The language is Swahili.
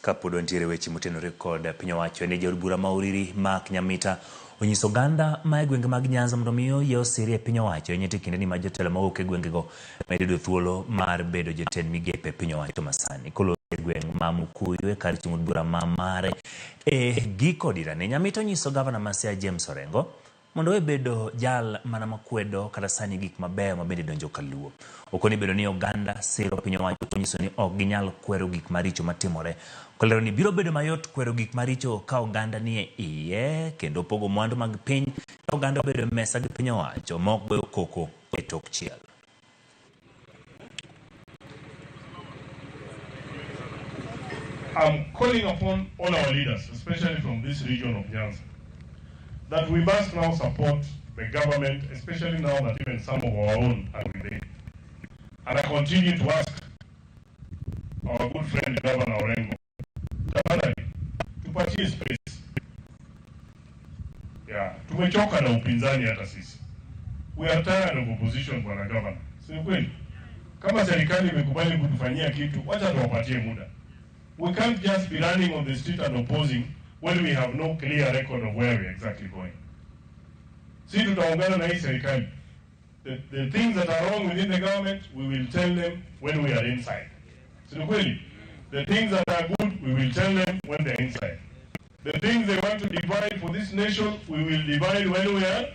Kapudo ntiere weche motenore kod piny owacho ne jaod bura Mauriri Mark Nyamita onyiso oganda ma e gwenge mag Nyanza mondo miyo yie osiri e piny owacho nyete kinde ni ma jotelo mawuok e gwengego medo thuolo mar bedo jotend migepe piny owacho masani kolo e gweng ma Mukuyu e kar chung od bura ma mare e giko dira ne Nyamita onyiso gavana ma Siaya James Orengo mondo e bedo jal mana makwedo kata sani gik mabeyo mabende donjo kaluo. Okoni bedo ni oganda siro piny owacho onyiso ni ok ginyal kwero gik maricho matimore. Kolero ni biro bedo mayot kwero gik maricho ka oganda ni e iye kendo pogo mwandu mag piny ka oganda bedo mesa gi piny owacho mok goyo koko e tok chiel. I'm calling upon all our leaders, especially from this region of Nyanza, that we must now support the government, especially now that even some of our own are within. And I continue to ask our good friend Governor Orengo, tupatie space. Yeah, tumechoka na upinzani hata sisi. We are tired of opposition, bwana governor. Si kweli? Kama serikali imekubali kutufanyia kitu, wacha tuwapatie muda. We can't just be running on the street and opposing when we have no clear record of where we're exactly going. Si tutaungana na hii serikali. The things that are wrong within the government, we will tell them when we are inside. Si kweli? The things that are good, we will tell them when they're inside. The things they want to divide for this nation, we will divide when we are